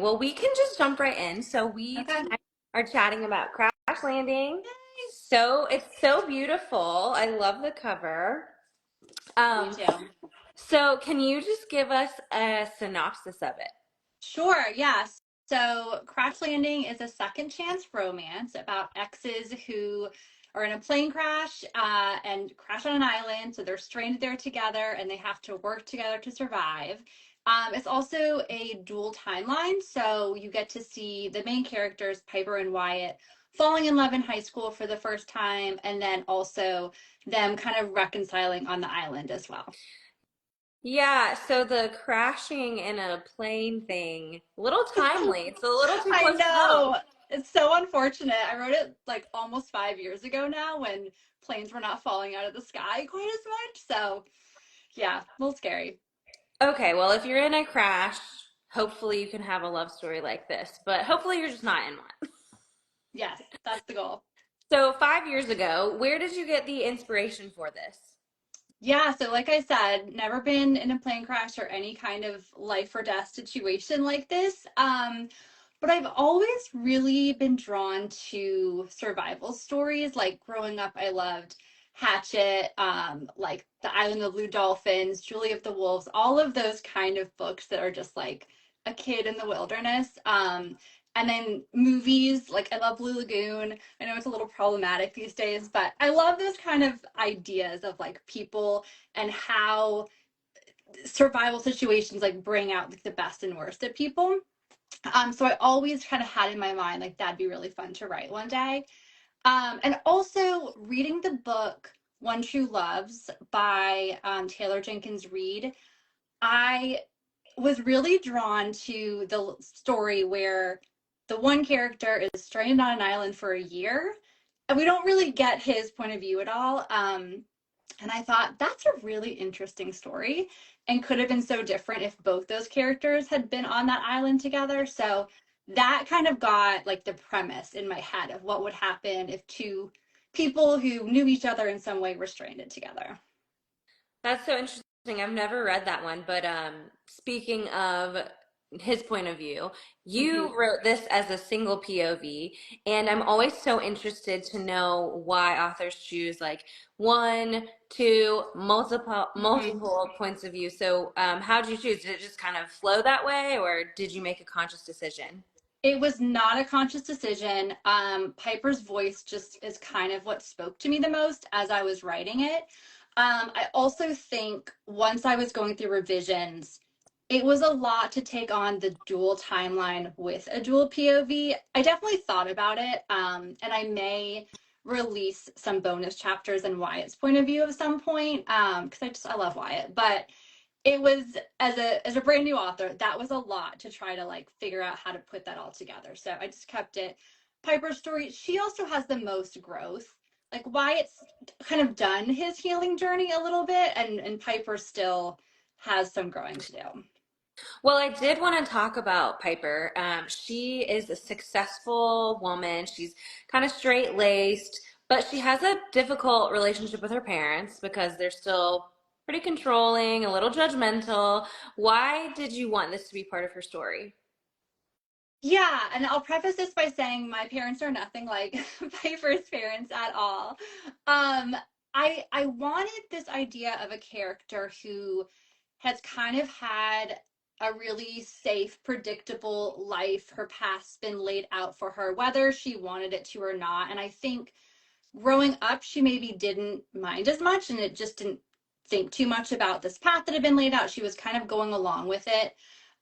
Well, we can just jump right in. So we Okay. tonight are chatting about Crash Landing. So it's so beautiful. I love the cover. Me Um, too. so can you just give us a synopsis of it? Sure, yes. So Crash Landing is a second chance romance about exes who are in a plane crash and crash on an island. So they're stranded there together and they have to work together to survive. It's also a dual timeline. So you get to see the main characters, Piper and Wyatt, falling in love in high school for the first time, and then also them kind of reconciling on the island as well. Yeah, so the crashing in a plane thing, a little timely. It's a little too I close to home. know. It's so unfortunate. I wrote it like almost 5 years ago now when planes were not falling out of the sky quite as much. So, yeah, a little scary. Okay, well, if you're in a crash, hopefully you can have a love story like this, but hopefully you're just not in one. Yes, that's the goal. So 5 years ago, where did you get the inspiration for this? Yeah, so like I said, never been in a plane crash or any kind of life or death situation like this. But I've always really been drawn to survival stories. Like growing up, I loved Hatchet, like The Island of the Blue Dolphins, Julie of the Wolves, all of those kind of books that are just like a kid in the wilderness. And then movies, like I love Blue Lagoon. I know it's a little problematic these days, but I love those kind of ideas of like people and how survival situations like bring out like the best and worst of people. So I always kind of had in my mind like that'd be really fun to write one day. And also reading the book One True Loves by Taylor Jenkins Reid, I was really drawn to the story where the one character is stranded on an island for a year, and we don't really get his point of view at all. And I thought that's a really interesting story and could have been so different if both those characters had been on that island together. So that kind of got like the premise in my head of what would happen if two people who knew each other in some way were stranded together. That's so interesting. I've never read that one, but speaking of his point of view, Mhm. you wrote this as a single POV, and I'm always so interested to know why authors choose like one, two, Mhm. multiple points of view. So, how did you choose? Did it just kind of flow that way, or did you make a conscious decision? It was not a conscious decision. Piper's voice just is kind of what spoke to me the most as I was writing it. I also think once I was going through revisions, it was a lot to take on the dual timeline with a dual POV. I definitely thought about it, and I may release some bonus chapters and Wyatt's point of view at some point, because I love Wyatt, but it was as a brand new author, that was a lot to try to like figure out how to put that all together. So I just kept it. Piper's story, she also has the most growth. Like Wyatt's kind of done his healing journey a little bit, and Piper still has some growing to do. Well, I did want to talk about Piper. She is a successful woman. She's kind of straight laced, but she has a difficult relationship with her parents because they're still pretty controlling, a little judgmental. Why did you want this to be part of her story? Yeah, and I'll preface this by saying my parents are nothing like Piper's parents at all. Um, I wanted this idea of a character who has kind of had a really safe, predictable life. Her past's been laid out for her, whether she wanted it to or not. And I think growing up, she maybe didn't mind as much and it just didn't think too much about this path that had been laid out. She was kind of going along with it.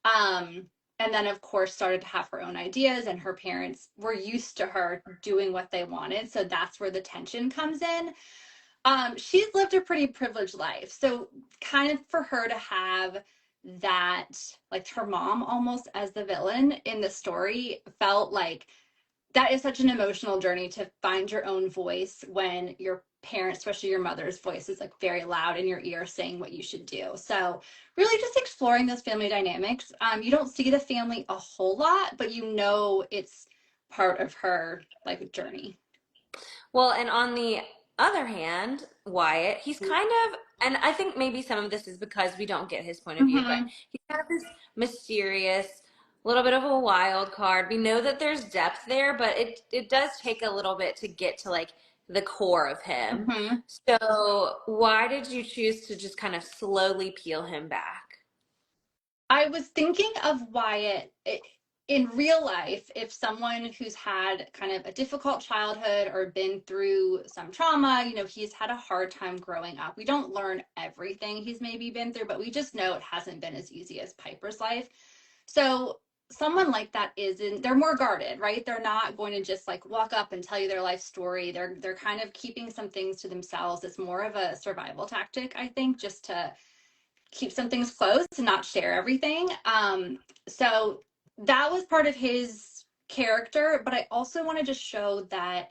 Um, and then, of course, started to have her own ideas, and her parents were used to her doing what they wanted. So that's where the tension comes in. She's lived a pretty privileged life. So, kind of for her to have that, like her mom almost as the villain in the story, felt like that is such an emotional journey to find your own voice when your parents, especially your mother's voice, is like very loud in your ear saying what you should do. So really just exploring those family dynamics. You don't see the family a whole lot, but you know it's part of her like journey. Well, and on the other hand, Wyatt, he's kind of, and I think maybe some of this is because we don't get his point of view, but Mm-hmm. he's kind of this mysterious, little bit of a wild card. We know that there's depth there, but it does take a little bit to get to like the core of him. Mhm. So why did you choose to just kind of slowly peel him back? I was thinking of Wyatt in real life, if someone who's had kind of a difficult childhood or been through some trauma, he's had a hard time growing up. We don't learn everything he's maybe been through, but we just know it hasn't been as easy as Piper's life. So someone like that isn't, they're more guarded, right? They're not going to just like walk up and tell you their life story. They're kind of keeping some things to themselves. It's more of a survival tactic, I think, just to keep some things close and not share everything. So that was part of his character, but I also wanted to show that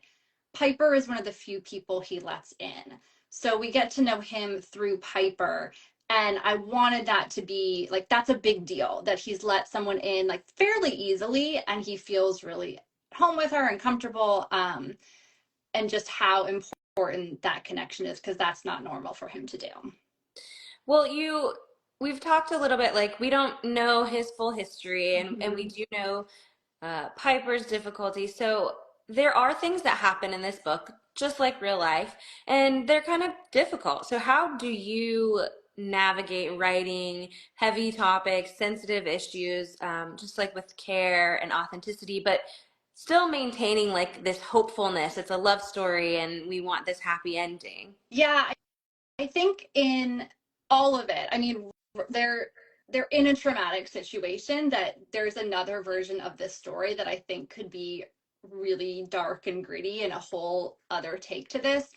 Piper is one of the few people he lets in. So we get to know him through Piper. And I wanted that to be like, that's a big deal that he's let someone in like fairly easily and he feels really at home with her and comfortable. And just how important that connection is because that's not normal for him to do. Well, we've talked a little bit like we don't know his full history and we Mhm. do know Piper's difficulty. So there are things that happen in this book, just like real life, and they're kind of difficult. So how do you navigate writing heavy topics, sensitive issues, just like with care and authenticity, but still maintaining like this hopefulness? It's a love story, and we want this happy ending. Yeah, I think in all of it, I mean, they're they're in a traumatic situation that there's another version of this story that I think could be really dark and gritty and a whole other take to this.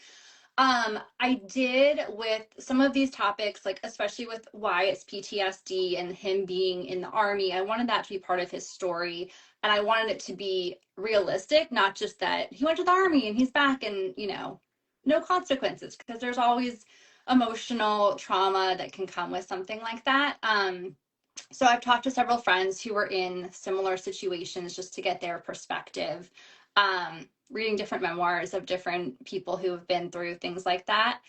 I did with some of these topics, like especially with Wyatt's PTSD and him being in the army, I wanted that to be part of his story. And I wanted it to be realistic, not just that he went to the army and he's back and, no consequences, because there's always emotional trauma that can come with something like that. So I've talked to several friends who were in similar situations just to get their perspective, reading different memoirs of different people who have been through things like that.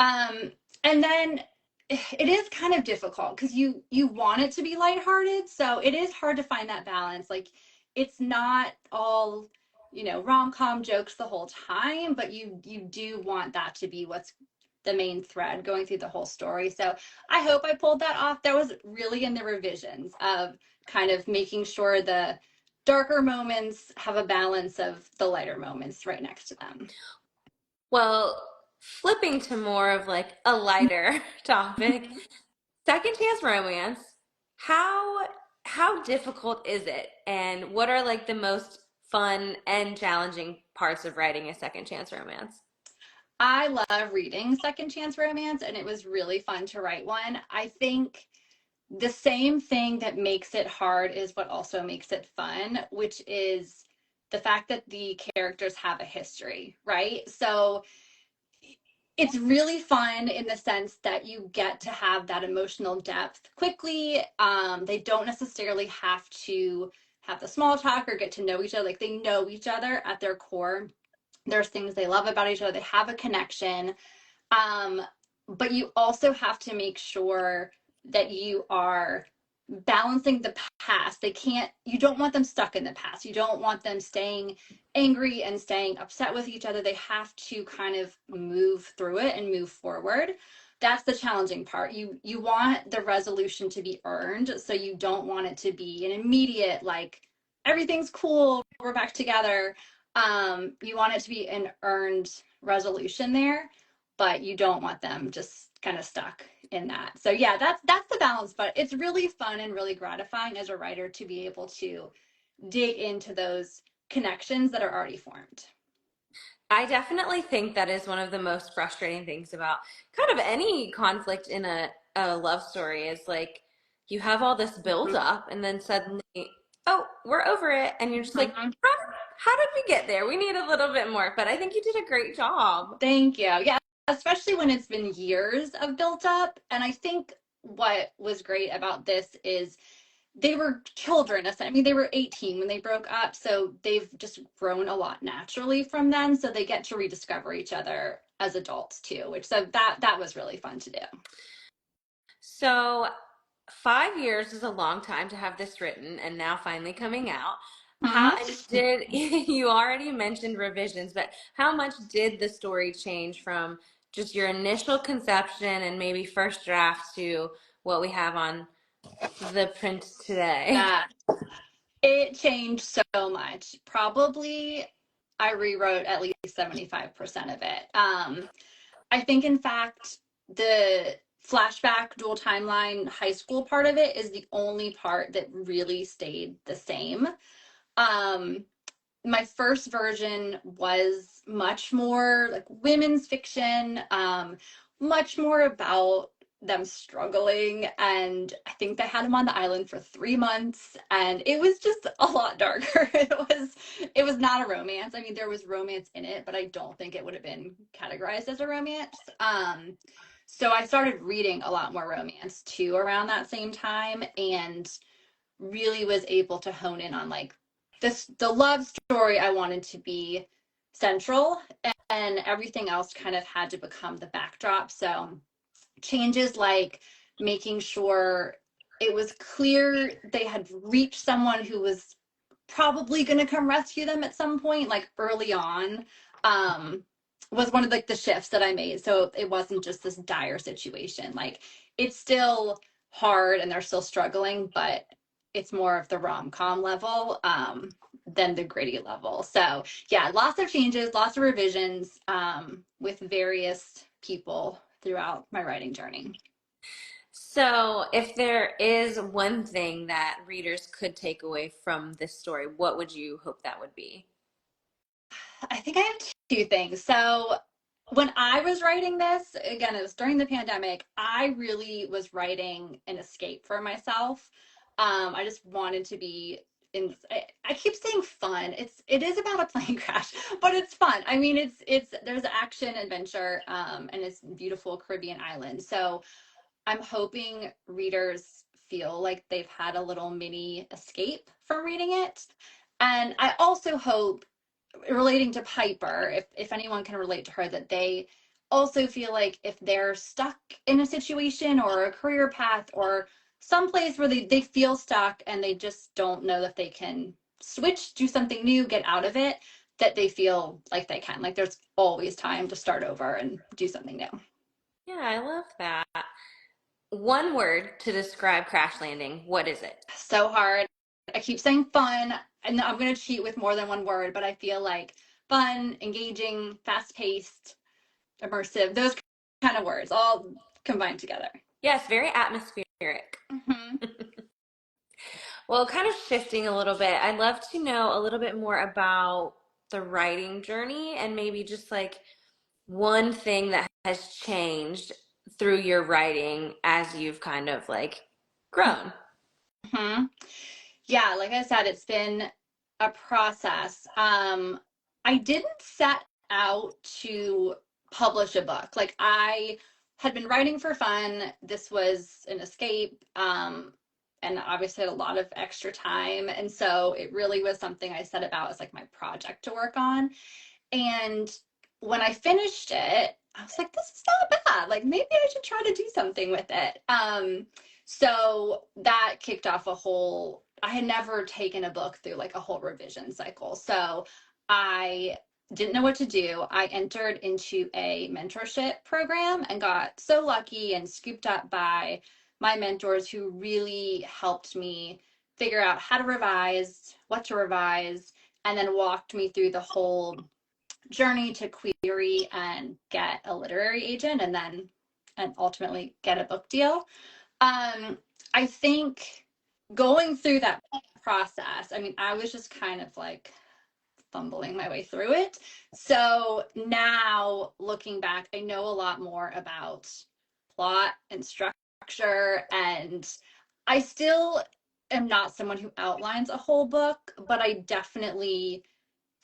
Um, and then it is kind of difficult because you want it to be lighthearted, so it is hard to find that balance. Like it's not all rom-com jokes the whole time, but you do want that to be what's the main thread going through the whole story. So I hope I pulled that off. That was really in the revisions of kind of making sure the darker moments have a balance of the lighter moments right next to them. Well, flipping to more of like a lighter topic, second chance romance. How how difficult is it? And what are like the most fun and challenging parts of writing a second chance romance? I love reading second chance romance, and it was really fun to write one. I think the same thing that makes it hard is what also makes it fun, which is the fact that the characters have a history, right? So it's really fun in the sense that you get to have that emotional depth quickly. They don't necessarily have to have the small talk or get to know each other. Like they know each other at their core. There's things they love about each other. They have a connection. Um, but you also have to make sure that you are balancing the past. You don't want them stuck in the past. You don't want them staying angry and staying upset with each other. They have to kind of move through it and move forward. That's the challenging part. You want the resolution to be earned, so you don't want it to be an immediate like everything's cool, we're back together. You want it to be an earned resolution there, but you don't want them just kind of stuck in that. So yeah, that's the balance, but it's really fun and really gratifying as a writer to be able to dig into those connections that are already formed. I definitely think that is one of the most frustrating things about kind of any conflict in a love story is like you have all this build Mhm. up and then suddenly, oh, we're over it. And you're just like, Mhm. how did we get there? We need a little bit more. But I think you did a great job. Thank you. Yeah, especially when it's been years of built up. And I think what was great about this is they were children. I mean, they were 18 when they broke up, so they've just grown a lot naturally from then. So they get to rediscover each other as adults too, which so that was really fun to do. So 5 years is a long time to have this written and now finally coming out. How and Hmm. did you already mentioned revisions, but how much did the story change from just your initial conception and maybe first draft to what we have on the print today? That it changed so much. Probably I rewrote at least 75% of it. I think, in fact, the flashback dual timeline high school part of it is the only part that really stayed the same. Um, my first version was much more like women's fiction, much more about them struggling. And I think they had him on the island for 3 months, and it was just a lot darker. It was not a romance. I mean, there was romance in it, but I don't think it would have been categorized as a romance. So I started reading a lot more romance too around that same time, and really was able to hone in on like the love story I wanted to be central, and everything else kind of had to become the backdrop. So changes like making sure it was clear they had reached someone who was probably going to come rescue them at some point, like early on, um, was one of like the shifts that I made. So it wasn't just this dire situation. Like it's still hard and they're still struggling, but it's more of the rom-com level than the gritty level. So yeah, lots of changes, lots of revisions with various people throughout my writing journey. So, if there is one thing that readers could take away from this story, what would you hope that would be? I think I have two things. So when I was writing this, again, it was during the pandemic, I really was writing an escape for myself. I just wanted to be in I keep saying fun. it is about a plane crash, but it's fun. I mean, it's there's action, adventure, and it's beautiful Caribbean island. So I'm hoping readers feel like they've had a little mini escape from reading it. And I also hope, relating to Piper, if anyone can relate to her, that they also feel like if they're stuck in a situation or a career path or someplace where they feel stuck and they just don't know if they can switch, do something new, get out of it, that they feel like they can. Like there's always time to start over and do something new. Yeah, I love that. One word to describe Crash Landing. What is it? So hard. I keep saying fun, and I'm going to cheat with more than one word, but I feel like fun, engaging, fast paced, immersive, those kind of words all combined together. Yes, very atmospheric. Hmm. Well, kind of shifting a little bit, I'd love to know a little bit more about the writing journey and maybe just like one thing that has changed through your writing as you've kind of like grown. Hmm. Yeah, like I said, it's been a process. I didn't set out to publish a book. Like I had been writing for fun. This was an escape. And obviously had a lot of extra time. And so it really was something I set about as like my project to work on. And when I finished it, I was like, this is not bad. Like maybe I should try to do something with it. So that kicked off a whole, I had never taken a book through like a whole revision cycle. So I didn't know what to do. I entered into a mentorship program and got so lucky and scooped up by my mentors who really helped me figure out how to revise, what to revise, and then walked me through the whole journey to query and get a literary agent, and ultimately get a book deal. I think going through that process, I mean, I was just kind of like fumbling my way through it. So now looking back, I know a lot more about plot and structure, and I still am not someone who outlines a whole book, but I definitely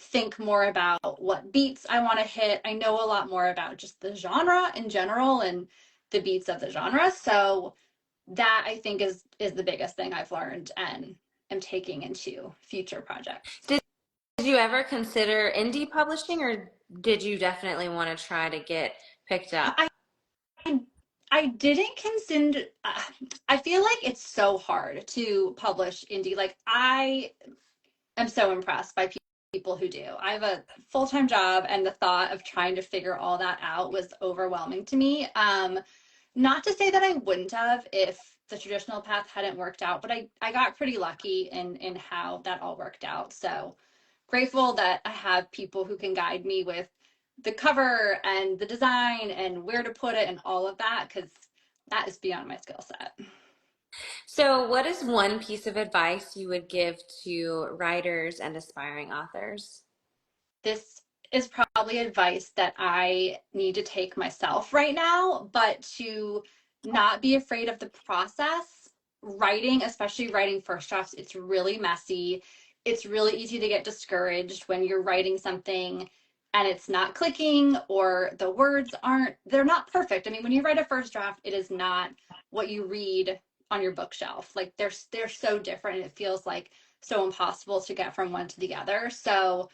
think more about what beats I want to hit. I know a lot more about just the genre in general and the beats of the genre. So that I think is the biggest thing I've learned and am taking into future projects. Did you ever consider indie publishing or did you definitely want to try to get picked up? I I didn't consider, I feel like it's so hard to publish indie. Like, I am so impressed by people who do. I have a full-time job, and the thought of trying to figure all that out was overwhelming to me. Not to say that I wouldn't have if the traditional path hadn't worked out, but I got pretty lucky in how that all worked out. So grateful that I have people who can guide me with the cover and the design and where to put it and all of that, because that is beyond my skill set. So, what is one piece of advice you would give to writers and aspiring authors? This is probably advice that I need to take myself right now, but to not be afraid of the process. Writing, especially writing first drafts, it's really messy. It's really easy to get discouraged when you're writing something and it's not clicking, or the words aren't, they're not perfect. I mean, when you write a first draft, it is not what you read on your bookshelf. Like, they're so different, and it feels like so impossible to get from one to the other. So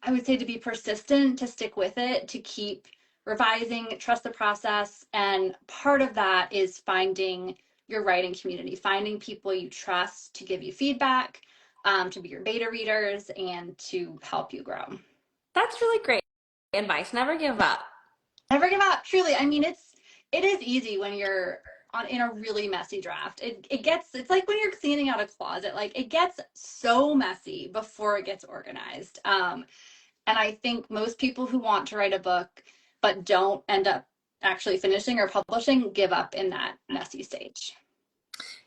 I would say to be persistent, to stick with it, to keep revising, trust the process. And part of that is finding your writing community, finding people you trust to give you feedback, to be your beta readers, and to help you grow. That's really great advice. Never give up. Never give up. Truly, I mean, it is easy when you're on in a really messy draft. It's like when you're cleaning out a closet. Like, it gets so messy before it gets organized. And I think most people who want to write a book but don't end up actually finishing or publishing give up in that messy stage.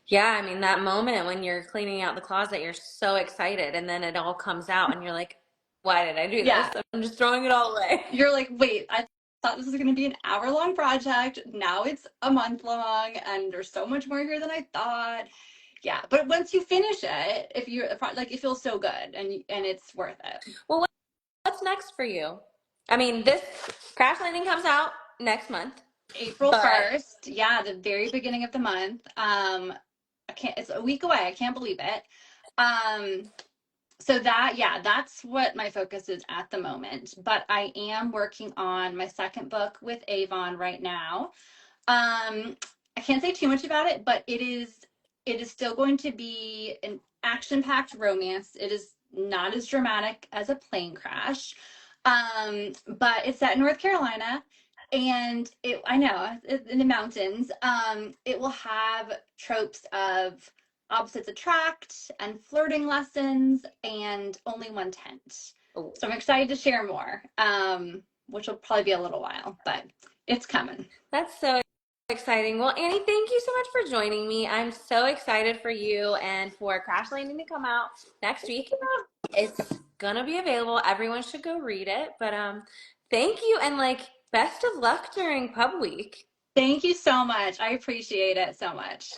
Yeah, I mean, that moment when you're cleaning out the closet, you're so excited, and then it all comes out, and you're like, why did I do this? Yeah, I'm just throwing it all away. you're like, wait, I thought this was going to be an hour-long project. Now it's a month long, and there's so much more here than I thought. Yeah, but once you finish it, if you're like, it feels so good, and it's worth it. Well, what's next for you? I mean, this Crash Landing comes out next month, April but 1st, yeah, the very beginning of the month. I can't, it's a week away. I can't believe it. Um, so that, yeah, that's what my focus is at the moment. But I am working on my second book with Avon right now. I can't say too much about it, but it is still going to be an action-packed romance. It is not as dramatic as a plane crash. But it's set in North Carolina, and I know, in the mountains. It will have tropes of opposites attract and flirting lessons and only one tent. oh, So I'm excited to share more, which will probably be a little while, but it's coming. that's so exciting. Well, Annie, thank you so much for joining me. I'm so excited for you and for Crash Landing to come out next week. It's gonna be available. Everyone should go read it. But thank you, and like best of luck during pub week. Thank you so much. I appreciate it so much.